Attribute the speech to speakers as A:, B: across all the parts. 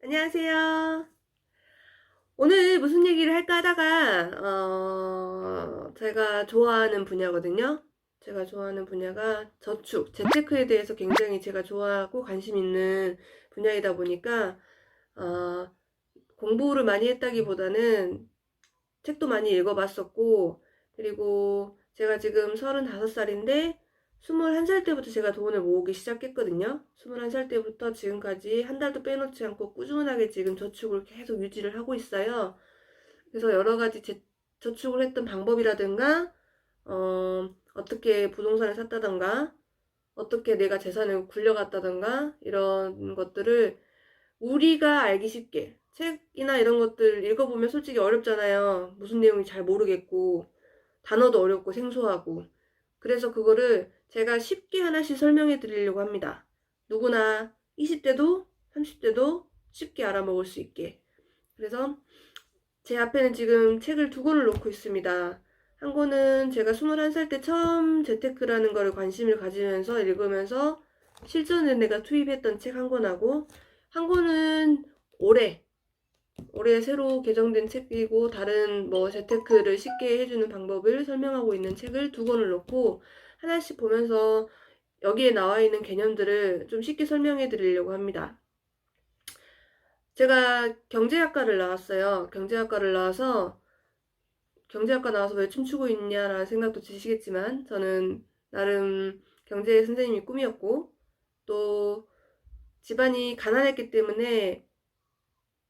A: 안녕하세요. 오늘 무슨 얘기를 할까 하다가 제가 좋아하는 분야거든요. 제가 좋아하는 분야가 저축, 재테크에 대해서 굉장히 제가 좋아하고 관심 있는 분야이다 보니까 어, 공부를 많이 했다기보다는 책도 많이 읽어봤었고, 그리고 제가 지금 35살인데 21살 때부터 제가 돈을 모으기 시작했거든요. 21살 때부터 지금까지 한 달도 빼놓지 않고 꾸준하게 지금 저축을 계속 유지를 하고 있어요. 그래서 여러 가지 저축을 했던 방법이라든가, 어떻게 부동산을 샀다던가, 어떻게 내가 재산을 굴려갔다던가, 이런 것들을 우리가 알기 쉽게 책이나 이런 것들 읽어보면 솔직히 어렵잖아요. 무슨 내용인지 잘 모르겠고 단어도 어렵고 생소하고. 그래서 그거를 제가 쉽게 하나씩 설명해 드리려고 합니다. 누구나 20대도 30대도 쉽게 알아먹을 수 있게. 그래서 제 앞에는 지금 책을 두 권을 놓고 있습니다. 한 권은 제가 21살 때 처음 재테크라는 거를 관심을 가지면서 읽으면서 실전에 내가 투입했던 책 한 권하고, 한 권은 올해 새로 개정된 책이고 다른 뭐 재테크를 쉽게 해주는 방법을 설명하고 있는 책을 두 권을 놓고 하나씩 보면서 여기에 나와 있는 개념들을 좀 쉽게 설명해 드리려고 합니다. 제가 경제학과를 나왔어요. 경제학과 나와서 왜 춤추고 있냐라는 생각도 드시겠지만, 저는 나름 경제 선생님이 꿈이었고, 또 집안이 가난했기 때문에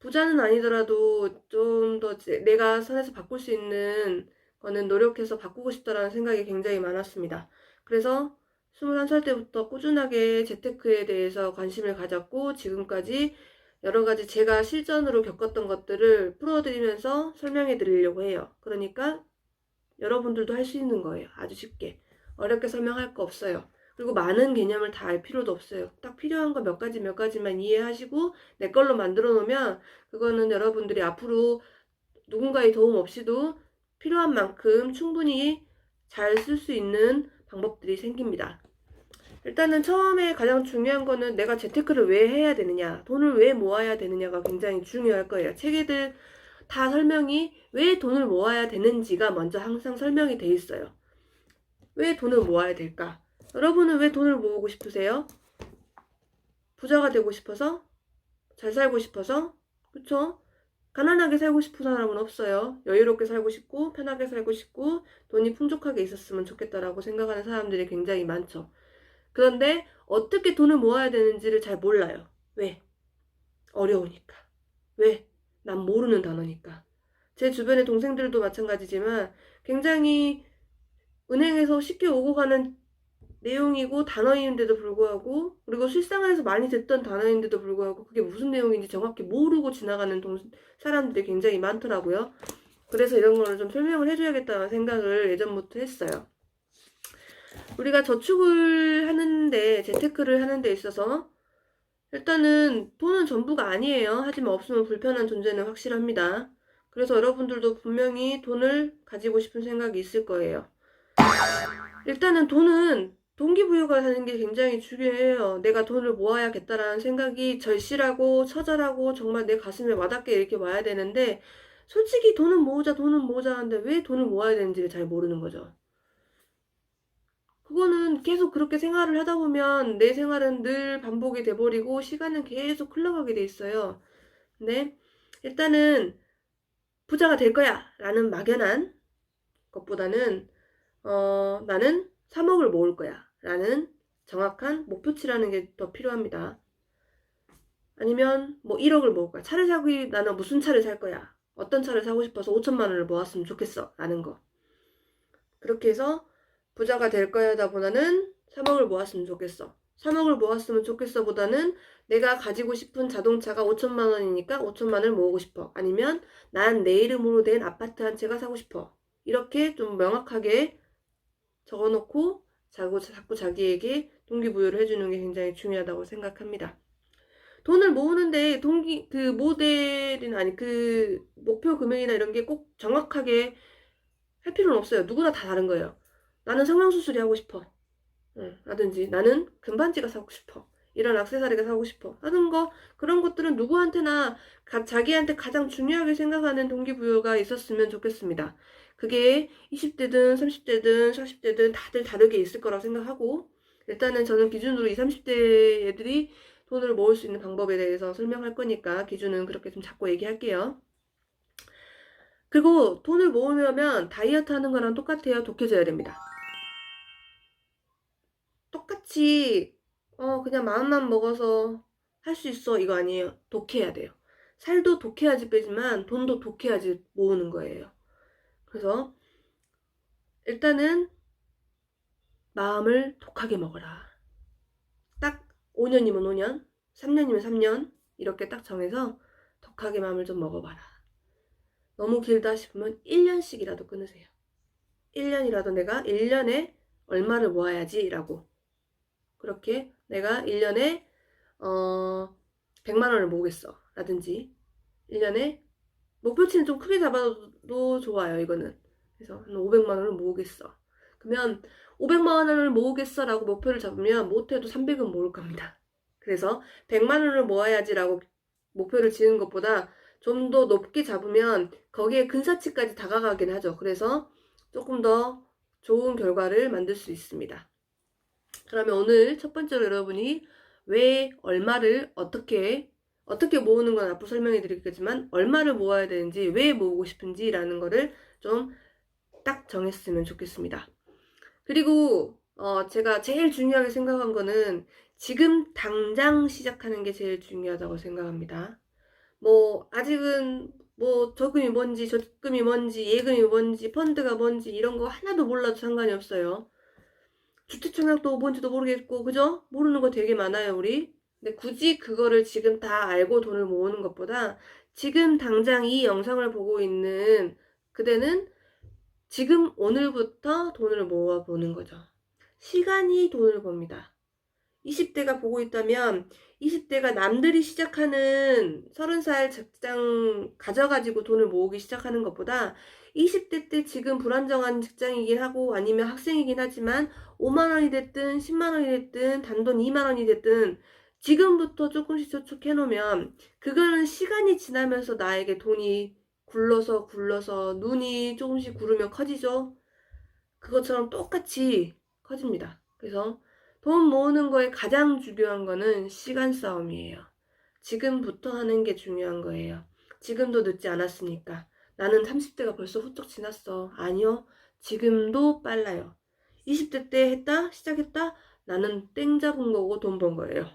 A: 부자는 아니더라도 좀 더 내가 선에서 바꿀 수 있는 거는 노력해서 바꾸고 싶다라는 생각이 굉장히 많았습니다. 그래서 21살 때부터 꾸준하게 재테크에 대해서 관심을 가졌고, 지금까지 여러 가지 제가 실전으로 겪었던 것들을 풀어드리면서 설명해 드리려고 해요. 그러니까 여러분들도 할 수 있는 거예요. 아주 쉽게. 어렵게 설명할 거 없어요. 그리고 많은 개념을 다 알 필요도 없어요. 딱 필요한 거 몇 가지만 이해하시고 내 걸로 만들어 놓으면 그거는 여러분들이 앞으로 누군가의 도움 없이도 필요한 만큼 충분히 잘 쓸 수 있는 방법들이 생깁니다. 일단은 처음에 가장 중요한 거는 내가 재테크를 왜 해야 되느냐, 돈을 왜 모아야 되느냐가 굉장히 중요할 거예요. 책에들 다 설명이 왜 돈을 모아야 되는지가 먼저 항상 설명이 돼 있어요. 왜 돈을 모아야 될까? 여러분은 왜 돈을 모으고 싶으세요? 부자가 되고 싶어서? 잘 살고 싶어서? 그쵸? 가난하게 살고 싶은 사람은 없어요. 여유롭게 살고 싶고 편하게 살고 싶고 돈이 풍족하게 있었으면 좋겠다라고 생각하는 사람들이 굉장히 많죠. 그런데 어떻게 돈을 모아야 되는지를 잘 몰라요. 왜? 어려우니까. 왜? 난 모르는 단어니까. 제 주변의 동생들도 마찬가지지만 굉장히 은행에서 쉽게 오고 가는 내용이고 단어인데도 불구하고, 그리고 실생활에서 많이 듣던 단어인데도 불구하고 그게 무슨 내용인지 정확히 모르고 지나가는 사람들이 굉장히 많더라고요. 그래서 이런 거를 좀 설명을 해줘야겠다는 생각을 예전부터 했어요. 우리가 저축을 하는데, 재테크를 하는 데 있어서 일단은 돈은 전부가 아니에요. 하지만 없으면 불편한 존재는 확실합니다. 그래서 여러분들도 분명히 돈을 가지고 싶은 생각이 있을 거예요. 일단은 돈은 동기부여가 되는 게 굉장히 중요해요. 내가 돈을 모아야겠다라는 생각이 절실하고 처절하고 정말 내 가슴에 와닿게 이렇게 와야 되는데, 솔직히 돈은 모으자 하는데 왜 돈을 모아야 되는지를 잘 모르는 거죠. 그거는 계속 그렇게 생활을 하다 보면 내 생활은 늘 반복이 돼버리고 시간은 계속 흘러가게 돼 있어요. 근데 일단은 부자가 될 거야 라는 막연한 것보다는 나는 3억을 모을 거야 라는 정확한 목표치라는 게 더 필요합니다. 아니면 뭐 1억을 모을 거야. 나는 무슨 차를 살 거야. 어떤 차를 사고 싶어서 5천만 원을 모았으면 좋겠어 라는 거. 그렇게 해서 부자가 될 거야다 보다는 3억을 모았으면 좋겠어. 3억을 모았으면 좋겠어 보다는 내가 가지고 싶은 자동차가 5천만 원이니까 5천만 원을 모으고 싶어. 아니면 난 내 이름으로 된 아파트 한 채가 사고 싶어. 이렇게 좀 명확하게 적어놓고 자꾸 자기에게 동기부여를 해주는 게 굉장히 중요하다고 생각합니다. 돈을 모으는데 그 목표 금액이나 이런 게 꼭 정확하게 할 필요는 없어요. 누구나 다 다른 거예요. 나는 성형수술이 하고 싶어. 라든지 나는 금반지가 사고 싶어. 이런 액세서리가 사고 싶어 하는 거, 그런 것들은 누구한테나 자기한테 가장 중요하게 생각하는 동기부여가 있었으면 좋겠습니다. 그게 20대든 30대든 40대든 다들 다르게 있을 거라고 생각하고, 일단은 저는 기준으로 20, 30대 애들이 돈을 모을 수 있는 방법에 대해서 설명할 거니까 기준은 그렇게 좀 잡고 얘기할게요. 그리고 돈을 모으려면 다이어트 하는 거랑 똑같아요. 독해져야 됩니다. 똑같이 그냥 마음만 먹어서 할 수 있어 이거 아니에요. 독해야 돼요. 살도 독해야지 빼지만 돈도 독해야지 모으는 거예요. 그래서 일단은 마음을 독하게 먹어라. 딱 5년이면 5년, 3년이면 3년 이렇게 딱 정해서 독하게 마음을 좀 먹어봐라. 너무 길다 싶으면 1년씩이라도 끊으세요. 1년이라도 내가 1년에 얼마를 모아야지 라고, 그렇게 내가 1년에 100만 원을 모으겠어 라든지, 1년에 목표치는 좀 크게 잡아도 좋아요. 이거는 그래서 한 500만 원을 모으겠어, 그러면 500만 원을 모으겠어 라고 목표를 잡으면 못해도 300은 모을 겁니다. 그래서 100만 원을 모아야지 라고 목표를 지은 것보다 좀 더 높게 잡으면 거기에 근사치까지 다가가긴 하죠. 그래서 조금 더 좋은 결과를 만들 수 있습니다. 그러면 오늘 첫 번째로 여러분이 왜 얼마를 어떻게 모으는 건 앞으로 설명해 드리겠지만, 얼마를 모아야 되는지, 왜 모으고 싶은지 라는 거를 좀 딱 정했으면 좋겠습니다. 그리고 제가 제일 중요하게 생각한 거는 지금 당장 시작하는 게 제일 중요하다고 생각합니다. 뭐 아직은 뭐 저금이 뭔지 적금이 뭔지 예금이 뭔지 펀드가 뭔지 이런 거 하나도 몰라도 상관이 없어요. 주택청약도 뭔지도 모르겠고, 그죠? 모르는 거 되게 많아요, 우리. 근데 굳이 그거를 지금 다 알고 돈을 모으는 것보다 지금 당장 이 영상을 보고 있는 그대는 지금 오늘부터 돈을 모아보는 거죠. 시간이 돈을 법니다. 20대가 보고 있다면 20대가 남들이 시작하는 30살 직장 가져가지고 돈을 모으기 시작하는 것보다 20대 때 지금 불안정한 직장이긴 하고 아니면 학생이긴 하지만 5만 원이 됐든 10만 원이 됐든 단돈 2만 원이 됐든 지금부터 조금씩 저축해 놓으면 그거는 시간이 지나면서 나에게 돈이 굴러서 눈이 조금씩 구르면 커지죠. 그것처럼 똑같이 커집니다. 그래서 돈 모으는 거에 가장 중요한 거는 시간 싸움이에요. 지금부터 하는 게 중요한 거예요. 지금도 늦지 않았으니까. 나는 30대가 벌써 훌쩍 지났어. 아니요. 지금도 빨라요. 20대 때 했다? 시작했다? 나는 땡 잡은 거고 돈 번 거예요.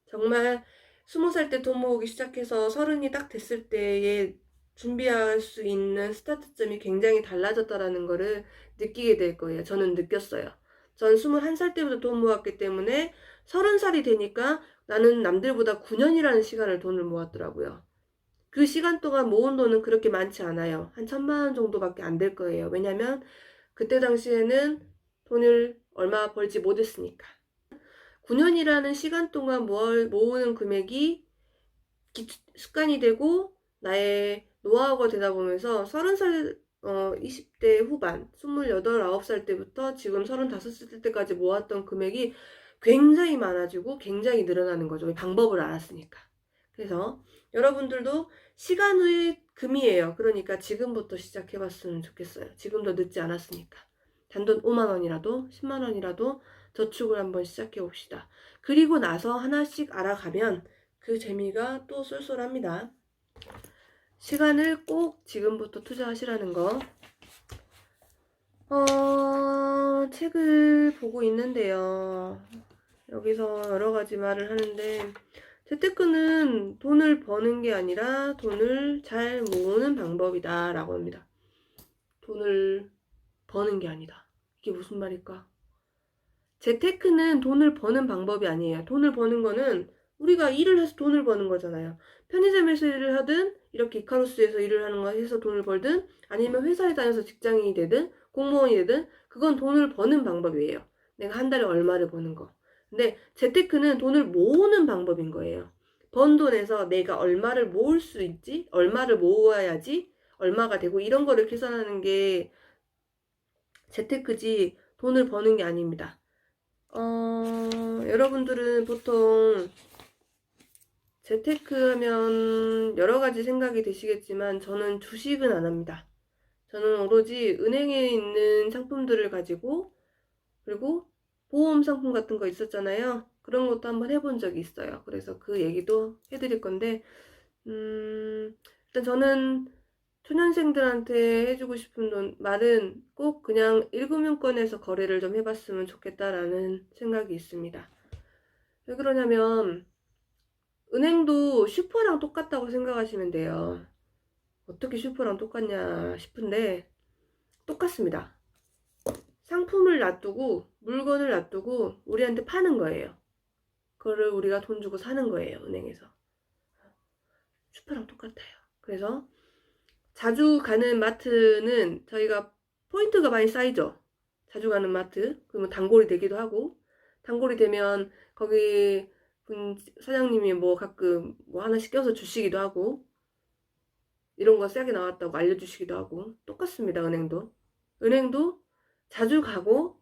A: 정말 20살 때 돈 모으기 시작해서 30이 딱 됐을 때에 준비할 수 있는 스타트점이 굉장히 달라졌다라는 거를 느끼게 될 거예요. 저는 느꼈어요. 전 21살 때부터 돈 모았기 때문에 30살이 되니까 나는 남들보다 9년이라는 시간을 돈을 모았더라고요. 그 시간 동안 모은 돈은 그렇게 많지 않아요. 한 1,000만 원 정도밖에 안 될 거예요. 왜냐면 그때 당시에는 돈을 얼마 벌지 못했으니까. 9년이라는 시간 동안 모으는 금액이 습관이 되고 나의 노하우가 되다 보면서 30살 20대 후반 28, 9살 때부터 지금 35살 때까지 모았던 금액이 굉장히 많아지고 굉장히 늘어나는 거죠. 방법을 알았으니까. 그래서 여러분들도 시간의 금이에요. 그러니까 지금부터 시작해봤으면 좋겠어요. 지금도 늦지 않았으니까. 단돈 5만 원이라도 10만 원이라도 저축을 한번 시작해 봅시다. 그리고 나서 하나씩 알아가면 그 재미가 또 쏠쏠합니다. 시간을 꼭 지금부터 투자하시라는 거. 책을 보고 있는데요. 여기서 여러 가지 말을 하는데, 재테크는 돈을 버는 게 아니라 돈을 잘 모으는 방법이다 라고 합니다. 돈을 버는 게 아니다. 이게 무슨 말일까? 재테크는 돈을 버는 방법이 아니에요. 돈을 버는 거는 우리가 일을 해서 돈을 버는 거잖아요. 편의점에서 일을 하든 이렇게 이카루스에서 일을 하는 거 해서 돈을 벌든 아니면 회사에 다녀서 직장인이 되든 공무원이 되든 그건 돈을 버는 방법이에요. 내가 한 달에 얼마를 버는 거. 근데 재테크는 돈을 모으는 방법인 거예요. 번 돈에서 내가 얼마를 모을 수 있지? 얼마를 모아야지? 얼마가 되고 이런 거를 계산하는 게 재테크지 돈을 버는 게 아닙니다. 여러분들은 보통 재테크 하면 여러 가지 생각이 드시겠지만 저는 주식은 안 합니다. 저는 오로지 은행에 있는 상품들을 가지고, 그리고 보험 상품 같은 거 있었잖아요. 그런 것도 한번 해본 적이 있어요. 그래서 그 얘기도 해드릴 건데, 일단 저는 초년생들한테 해주고 싶은 말은 꼭 그냥 1금융권에서 거래를 좀 해봤으면 좋겠다라는 생각이 있습니다. 왜 그러냐면 은행도 슈퍼랑 똑같다고 생각하시면 돼요. 어떻게 슈퍼랑 똑같냐 싶은데 똑같습니다. 상품을 놔두고 물건을 놔두고 우리한테 파는 거예요. 그거를 우리가 돈 주고 사는 거예요, 은행에서. 슈퍼랑 똑같아요. 그래서 자주 가는 마트는 저희가 포인트가 많이 쌓이죠. 자주 가는 마트. 그러면 단골이 되기도 하고, 단골이 되면 거기 분 사장님이 뭐 가끔 뭐 하나씩 껴서 주시기도 하고, 이런 거 싸게 나왔다고 알려주시기도 하고, 똑같습니다, 은행도. 은행도 자주 가고,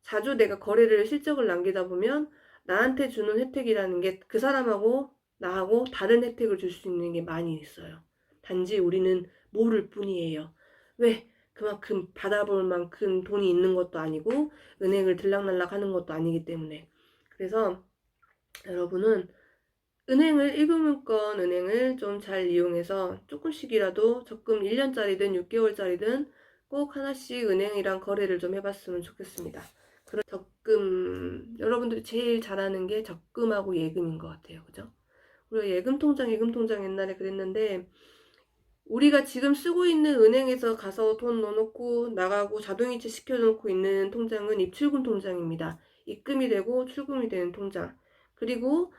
A: 자주 내가 거래를 실적을 남기다 보면 나한테 주는 혜택이라는 게 그 사람하고 나하고 다른 혜택을 줄 수 있는 게 많이 있어요. 단지 우리는 모를 뿐이에요. 왜? 그만큼 받아볼 만큼 돈이 있는 것도 아니고 은행을 들락날락 하는 것도 아니기 때문에. 그래서 여러분은 은행을 1금융권 은행을 좀 잘 이용해서 조금씩이라도 적금 1년짜리든 6개월짜리든 꼭 하나씩 은행이랑 거래를 좀 해봤으면 좋겠습니다. 그런 적금, 여러분들이 제일 잘하는 게 적금하고 예금인 것 같아요. 그죠? 우리가 예금통장 옛날에 그랬는데 우리가 지금 쓰고 있는 은행에서 가서 돈 넣어놓고 나가고 자동이체 시켜놓고 있는 통장은 입출금 통장입니다. 입금이 되고 출금이 되는 통장. 그리고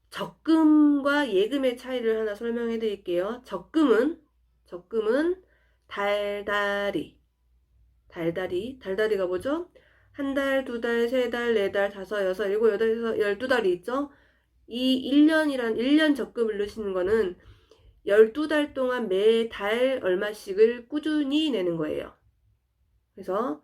A: 적금과 예금의 차이를 하나 설명해 드릴게요. 적금은 달달이가 뭐죠? 한 달, 두 달, 세 달, 네 달, 다섯, 여섯, 일곱, 여덟, 12달이 있죠? 이 1년 적금을 넣으시는 거는 12달 동안 매달 얼마씩을 꾸준히 내는 거예요. 그래서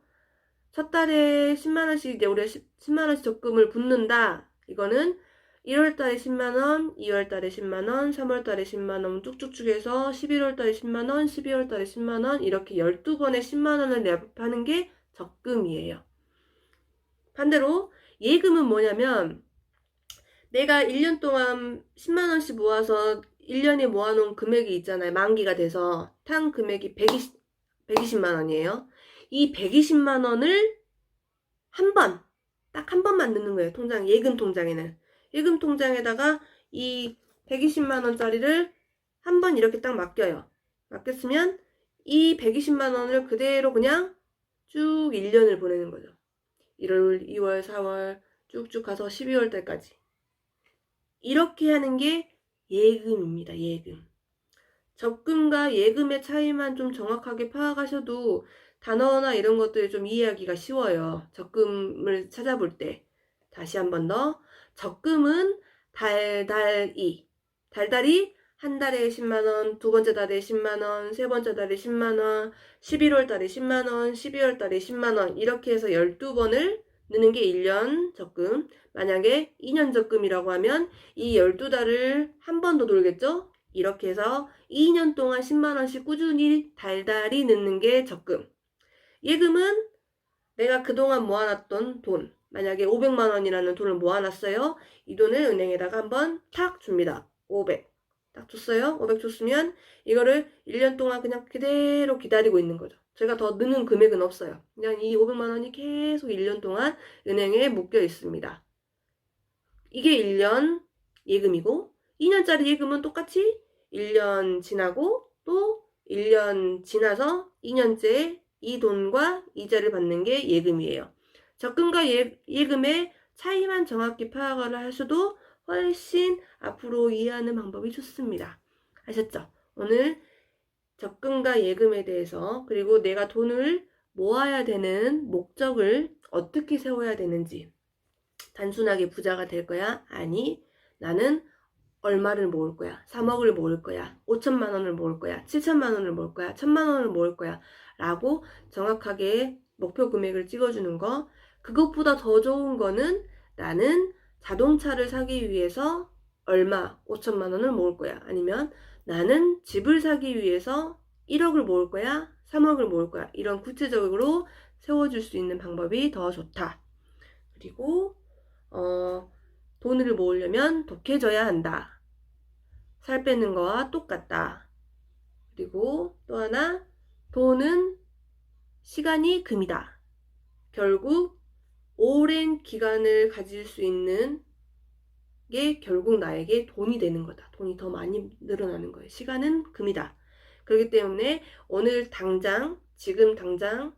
A: 첫 달에 10만원씩 이제 우리가 10만원씩 적금을 붓는다. 이거는 1월달에 10만원, 2월달에 10만원, 3월달에 10만원 쭉쭉쭉 해서 11월달에 10만원, 12월달에 10만원 이렇게 12번에 10만원을 납입하는 게 적금이에요. 반대로 예금은 뭐냐면 내가 1년 동안 10만원씩 모아서 1년에 모아놓은 금액이 있잖아요. 만기가 돼서 탕 금액이 120만원이에요. 이 120만원을 딱 한 번만 넣는 거예요. 예금 통장에는. 예금 통장에다가 이 120만원짜리를 한 번 이렇게 딱 맡겨요. 맡겼으면 이 120만원을 그대로 그냥 쭉 1년을 보내는 거죠. 1월, 2월, 4월 쭉쭉 가서 12월 달까지. 이렇게 하는 게 예금입니다. 예금. 적금과 예금의 차이만 좀 정확하게 파악하셔도 단어나 이런 것들을 좀 이해하기가 쉬워요. 적금을 찾아볼 때. 다시 한 번 더. 적금은 달달이 한 달에 10만원, 두 번째 달에 10만원, 세 번째 달에 10만원, 11월 달에 10만원, 12월 달에 10만원 이렇게 해서 12번을 넣는 게 1년 적금. 만약에 2년 적금이라고 하면 이 12달을 한 번 더 돌겠죠? 이렇게 해서 2년 동안 10만원씩 꾸준히 달달이 넣는 게 적금. 예금은 내가 그동안 모아놨던 돈, 만약에 500만원이라는 돈을 모아놨어요. 이 돈을 은행에다가 한번 탁 줍니다. 500. 딱 줬어요. 500 줬으면 이거를 1년 동안 그냥 그대로 기다리고 있는 거죠. 제가 더 넣는 금액은 없어요. 그냥 이 500만원이 계속 1년 동안 은행에 묶여 있습니다. 이게 1년 예금이고 2년짜리 예금은 똑같이 1년 지나고 또 1년 지나서 2년째 이 돈과 이자를 받는 게 예금이에요. 적금과 예금의 차이만 정확히 파악을 하셔도 훨씬 앞으로 이해하는 방법이 좋습니다. 아셨죠? 오늘 적금과 예금에 대해서 그리고 내가 돈을 모아야 되는 목적을 어떻게 세워야 되는지 단순하게 부자가 될 거야? 아니, 나는 얼마를 모을 거야? 3억을 모을 거야? 5천만 원을 모을 거야? 7천만 원을 모을 거야? 1천만 원을 모을 거야? 라고 정확하게 목표 금액을 찍어주는 거. 그것보다 더 좋은 거는 나는 자동차를 사기 위해서 얼마, 5천만 원을 모을 거야. 아니면 나는 집을 사기 위해서 1억을 모을 거야. 3억을 모을 거야. 이런 구체적으로 세워줄 수 있는 방법이 더 좋다. 그리고 돈을 모으려면 독해져야 한다. 살 빼는 거와 똑같다. 그리고 또 하나, 돈은 시간이 금이다. 결국 오랜 기간을 가질 수 있는 게 결국 나에게 돈이 되는 거다. 돈이 더 많이 늘어나는 거예요. 시간은 금이다. 그렇기 때문에 오늘 당장, 지금 당장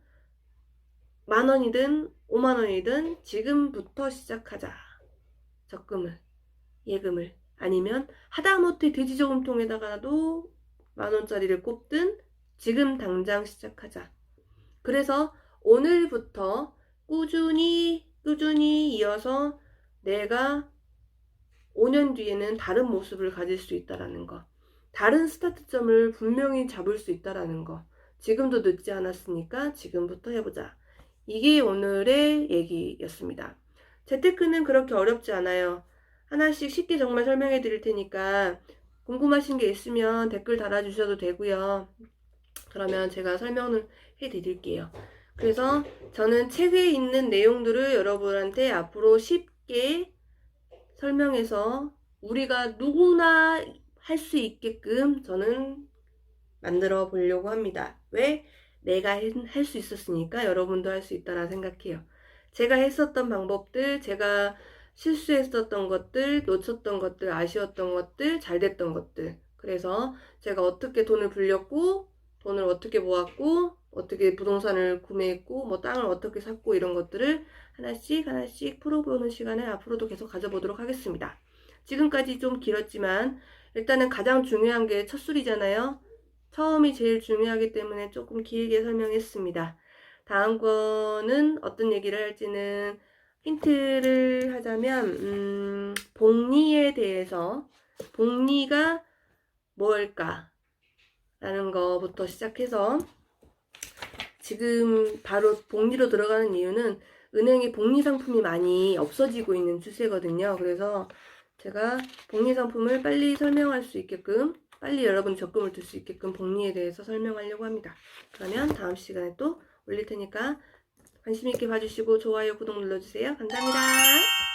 A: 10,000원이든 50,000원이든 지금부터 시작하자. 적금을, 예금을. 아니면 하다못해 돼지저금통에다가도 10,000원짜리를 꼽든 지금 당장 시작하자. 그래서 오늘부터 꾸준히 이어서 내가 5년 뒤에는 다른 모습을 가질 수 있다라는 거. 다른 스타트점을 분명히 잡을 수 있다라는 거. 지금도 늦지 않았으니까 지금부터 해보자. 이게 오늘의 얘기였습니다. 재테크는 그렇게 어렵지 않아요. 하나씩 쉽게 정말 설명해 드릴 테니까 궁금하신 게 있으면 댓글 달아주셔도 되고요. 그러면 제가 설명을 해 드릴게요. 그래서 저는 책에 있는 내용들을 여러분한테 앞으로 쉽게 설명해서 우리가 누구나 할 수 있게끔 저는 만들어 보려고 합니다. 왜? 내가 할 수 있었으니까 여러분도 할 수 있다라 생각해요. 제가 했었던 방법들, 제가 실수했었던 것들, 놓쳤던 것들, 아쉬웠던 것들, 잘 됐던 것들. 그래서 제가 어떻게 돈을 불렸고, 돈을 어떻게 모았고, 어떻게 부동산을 구매했고, 뭐 땅을 어떻게 샀고, 이런 것들을 하나씩 풀어보는 시간을 앞으로도 계속 가져보도록 하겠습니다. 지금까지 좀 길었지만, 일단은 가장 중요한 게 첫 술이잖아요. 처음이 제일 중요하기 때문에 조금 길게 설명했습니다. 다음 거는 어떤 얘기를 할지는 힌트를 하자면 복리에 대해서 복리가 뭘까? 라는 거부터 시작해서 지금 바로 복리로 들어가는 이유는 은행에 복리 상품이 많이 없어지고 있는 추세거든요. 그래서 제가 복리 상품을 빨리 설명할 수 있게끔 빨리 여러분 적금을 들 수 있게끔 복리에 대해서 설명하려고 합니다. 그러면 다음 시간에 또 올릴 테니까 관심 있게 봐주시고 좋아요, 구독 눌러주세요. 감사합니다.